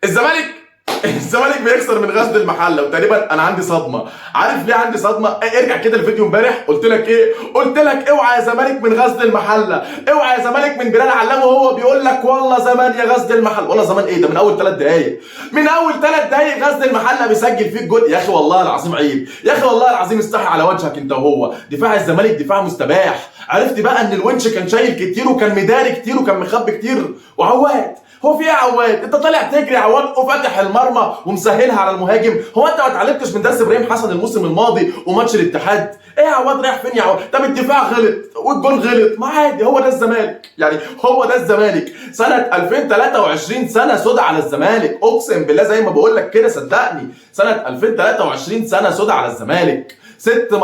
الزمالك بيخسر من غزل المحله، وتقريبا انا عندي صدمه. عارف ليه عندي صدمه؟ ارجع كده الفيديو امبارح قلت لك ايه؟ قلت لك اوعى يا زمالك من غزل المحله، اوعى يا زمالك من بلال علام وهو بيقول لك والله زمان يا غزل المحله. والله زمان ايه ده؟ من اول 3 دقايق، من اول 3 دقايق غزل المحله بيسجل فيك جول. يا اخي والله العظيم عيب، يا اخي والله العظيم استحي على وجهك انت وهو. دفاع الزمالك دفاع مستباح. عرفت بقى ان الونش كان شايل كتير وكان مداري كتير وكان مخبي كتير. وعواد، هو في ايه يا عواد؟ انت طالع تجري يا عواد وفاتح المرمى ومسهلها على المهاجم. هو انت ما اتعلمتش من درس ابراهيم حسن الموسم الماضي وماتش الاتحاد؟ ايه يا عواد رايح فين يا عواد؟ طب الدفاع غلط والجول غلط، ما عادي، هو ده الزمالك. يعني هو ده الزمالك. سنه 2023 سنه سودة على الزمالك، اقسم بالله زي ما بقول لك كده، صدقني. سنه 2023 سنه سودة على الزمالك. 6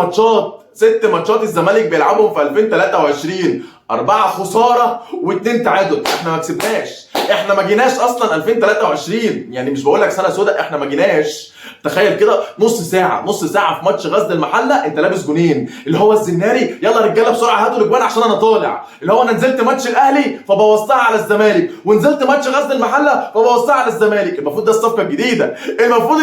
ماتشات الزمالك بيلعبهم في 2023، 4 خساره و2 تعادل. احنا ما كسبناش، احنا ما جيناش اصلا 2023. يعني مش بقول لك سنه سوداء، احنا ما جيناش. تخيل كده نص ساعه في ماتش غزل المحله انت لابس جونين، اللي هو الزناري يلا رجاله بسرعه هاتوا الاجوان عشان انا طالع، اللي هو انا نزلت ماتش الاهلي فبوظتها على الزمالك، ونزلت ماتش غزل المحله فبوظتها على الزمالك. المفروض ده الصفقه الجديده، المفروض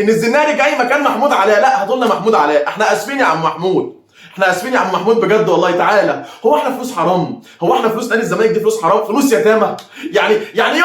ان الزناري جاي مكان محمود علاء. لا هاتوا لنا محمود علاء، احنا اسفين يا عم محمود، احنا اسفين يا عم محمود بجد والله تعالى. هو احنا فلوس حرام؟ هو احنا فلوس نادي الزمالك دي فلوس حرام؟ فلوس يتامى؟ يعني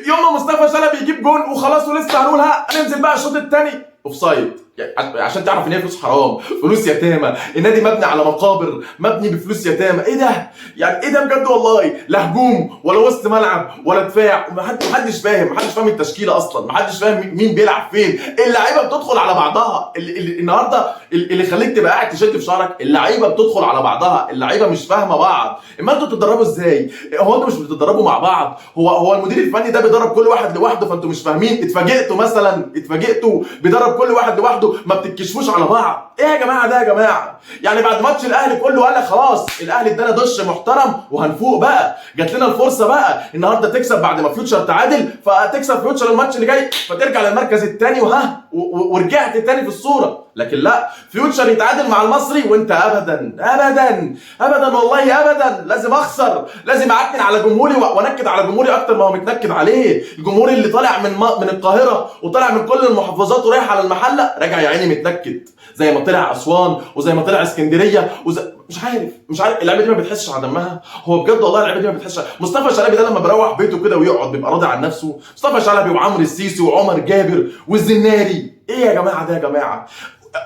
يوم ما مصطفى شلبي يجيب جون وخلاص ولسه هنقول هننزل بقى الشوط الثاني اوفسايد، يعني عشان تعرف ان هي فلوس حرام، فلوس يتامى. النادي مبني على مقابر، مبني بفلوس يتامى. ايه ده؟ يعني ايه ده بجد والله؟ لا هجوم ولا وسط ملعب ولا دفاع، محدش فاهم التشكيله اصلا، محدش فاهم مين بيلعب فين. اللعيبه بتدخل على بعضها. النهارده اللي خليك تبقى قاعد تشد في شعرك، اللعيبه بتدخل على بعضها، اللعيبه مش فاهمه بعض. اما انتوا بتتدربوا ازاي؟ هو انتوا مش بتتدربوا مع بعض؟ هو المدير الفني ده بيدرب كل واحد لوحده فانتوا مش فاهمين؟ اتفاجئتوا بيدرب كل واحد لوحده، ما بتتكشفوش على بعض. ايه يا جماعه ده يا جماعه؟ يعني بعد ماتش الاهلي كله قال لك خلاص الاهلي ادانا دش محترم وهنفوق بقى، جات لنا الفرصه بقى النهارده تكسب بعد ما فيوتشر تعادل، فتكسب فيوتشر الماتش اللي جاي فترجع للمركز الثاني ورجعت تاني في الصوره. لكن لا، فيوتشر يتعادل مع المصري وانت ابدا والله ابدا. لازم اخسر، لازم اعكن على جمهوري وانكد على جمهوري اكتر ما هو متنكد عليه. الجمهور اللي طالع من القاهره وطالع من كل المحافظات ورايح على المحله راجع يا عيني متنكد، زي ما طلع اسوان وزي ما طلع اسكندريه مش عارف اللعيبه دي ما بتحسش على دمها. هو بجد والله اللعيبه دي ما بتحسش. مصطفى شلبي ده لما بيروح بيته كده ويقعد بيبقى راضي عن نفسه. مصطفى شلبي وعمرو السيسي وعمر جابر والزناري. ايه يا جماعه ده يا جماعه؟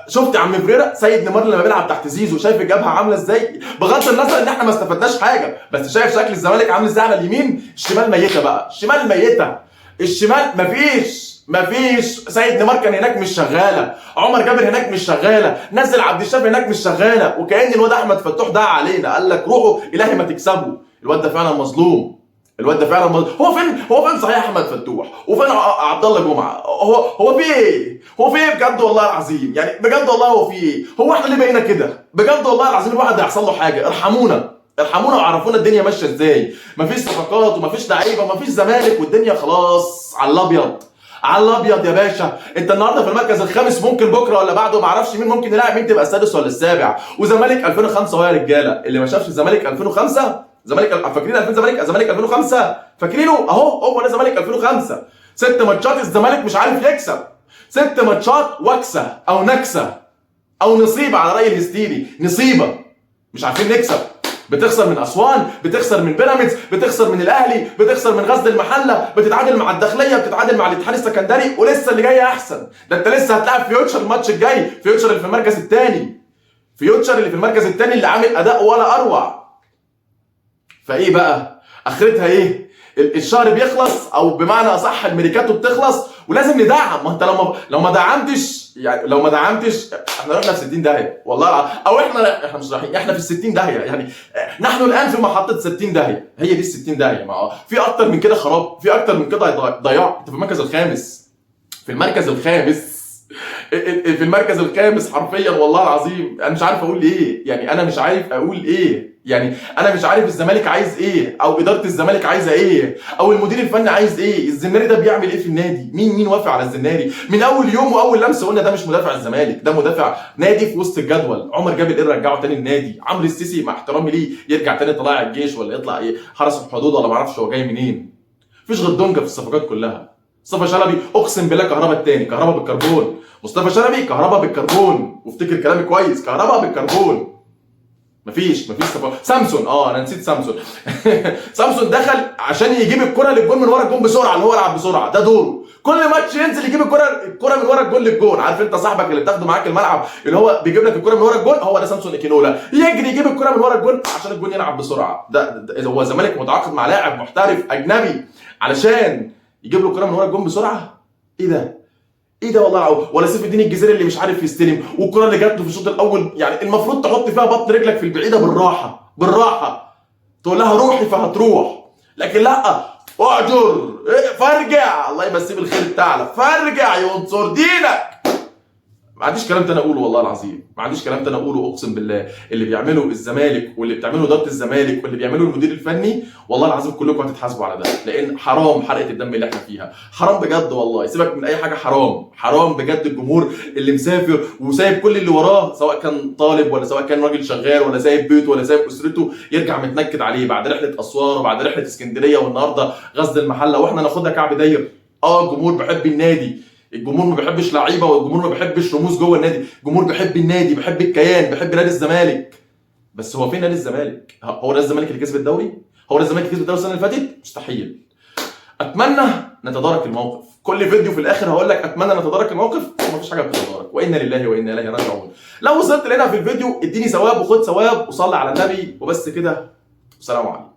شفت يا عم فريرة سيد نيمار لما بيلعب تحت زيزو؟ شايف الجبهه عامله ازاي؟ بغض النظر ان احنا ما استفدناش حاجه، بس شايف شكل الزمالك عامل ازاي على اليمين؟ الشمال ميته بقى، الشمال ميته، الشمال مفيش. سيد نيمار كان هناك مش شغاله، عمر جابر هناك مش شغاله، نزل عبد الشافي هناك مش شغاله، وكأن الواد احمد فتوح دعا علينا قال لك روحوا الهي ما تكسبوا. الواد ده فعلا مظلوم، هو فين صحيح احمد فتوح؟ وفين عبد الله جمعه؟ هو في ايه؟ بجد والله العظيم؟ يعني بجد والله هو في ايه؟ هو احنا ليه بقينا كده؟ بجد والله العظيم الواحد هيحصل له حاجه. ارحمونا وعرفونا الدنيا ماشيه ازاي. مفيش صفقات ومفيش لعيبه ومفيش زمالك والدنيا خلاص على الابيض يا باشا. انت النهارده في المركز الخامس، ممكن بكره ولا بعده ما اعرفش مين ممكن يلاعب مين تبقى السادس ولا السابع. وزمالك 2005 اهو يا رجاله، اللي ما شافش الزمالك 2005 فاكرين زمالك 2005 فاكرينه؟ هو ده زمالك 2005. 6 ماتشات الزمالك مش عارف يكسب، 6 ماتشات وكسه او نكسه او نصيبه على راي الهستيري، نصيبه، مش عارفين نكسب. بتخسر من اسوان، بتخسر من بيراميدز، بتخسر من الاهلي، بتخسر من غزل المحله، بتتعادل مع الداخليه، بتتعادل مع الاتحاد السكندري، ولسه اللي جاي احسن. ده انت لسه هتلاعب فيوتشر الماتش الجاي، فيوتشر اللي في المركز الثاني، اللي عامل اداء ولا اروع. فايه بقى اخرتها ايه؟ الشهر بيخلص، او بمعنى اصح الميركاتو بتخلص، ولازم ندعم. ما انت لو ما دعمتش احنا رحنا في 60 داهيه والله او احنا مش رايحين، احنا في 60 داهيه. يعني نحن الان في محطه 60 داهيه، هي دي 60 داهيه. ما في اكتر من كده خراب، في اكتر من كده ضياع. انت في المركز الخامس حرفيا والله العظيم. انا مش عارف اقول ايه، انا مش عارف الزمالك عايز ايه، او اداره الزمالك عايزه ايه، او المدير الفني عايز ايه. الزناري ده بيعمل ايه في النادي؟ مين وافق على الزناري؟ من اول يوم واول لمسه قلنا ده مش مدافع الزمالك، ده مدافع نادي في وسط الجدول. عمر جابر ايه رجعه تاني النادي؟ عمرو السيسي مع احترامي ليه يرجع تاني طلائع الجيش ولا يطلع ايه حرس الحدود ولا ما اعرفش هو جاي منين. مفيش غير دونجا في الصفقات كلها. مصطفى شلبي اقسم بالله كهربا التاني، كهربا بالكربون. مصطفى شلبي كهربا بالكربون، وافتكر كلامي كويس، كهربا بالكربون. مفيش سامسون، انا نسيت سامسون. سامسون دخل عشان يجيب الكره للجون من ورا الجون بسرعه، اللي هو يلعب بسرعه، ده دوره. كل ماتش ينزل يجيب الكره من ورا الجون للجون. عارف انت صاحبك اللي بتاخده معاك الملعب اللي هو بيجيب لك الكره من ورا الجون؟ هو ده سامسون ايكينولا، يجري يجيب الكره من ورا الجون عشان الجون يلعب بسرعه. ده هو الزمالك متعاقد مع لاعب محترف اجنبي علشان يجيب له الكره من ورا الجون بسرعه؟ ايه ده والله. ولا سيف الدين الجزيري اللي مش عارف يستلم، والكره اللي جات له في الشوط الاول يعني المفروض تحط فيها بطن رجلك في البعيده بالراحه تقول لها روحي فهتروح، لكن لا، اعجر فارجع، الله يمسيه بالخير الثعلب، فارجع ينصر دينك. ما عنديش كلام تاني اقوله والله العظيم، ما عنديش كلام تاني اقوله اقسم بالله. اللي بيعمله الزمالك واللي بتعمله اداره الزمالك واللي بيعمله المدير الفني والله العظيم كلكم هتتحاسبوا على ده، لان حرام حرقه الدم اللي احنا فيها، حرام بجد والله. سيبك من اي حاجه، حرام بجد. الجمهور اللي مسافر وسايب كل اللي وراه، سواء كان طالب ولا سواء كان راجل شغال ولا سايب بيته ولا سايب اسرته، يرجع متنكد عليه بعد رحله اسوان وبعد رحله اسكندريه والنهارده غزل المحله، واحنا ناخدها كعب داير. الجمهور بيحب النادي، الجمهور ما بيحبش لعيبه، والجمهور ما بيحبش رموز جوه النادي، الجمهور بيحب النادي، بيحب الكيان، بيحب نادي الزمالك. بس هو فين نادي الزمالك؟ هو نادي الزمالك اللي كسب الدوري؟ هو نادي الزمالك اللي كسب الدوري السنه اللي فاتت؟ مستحيل. اتمنى نتدارك الموقف. كل فيديو في الاخر هقول لك اتمنى نتدارك الموقف، ومفيش حاجه بتتدارك، وانا لله وانا اليه راجعون. لو وصلت لنا في الفيديو اديني ثواب وخد ثواب وصلي على النبي، وبس كده. والسلام عليكم.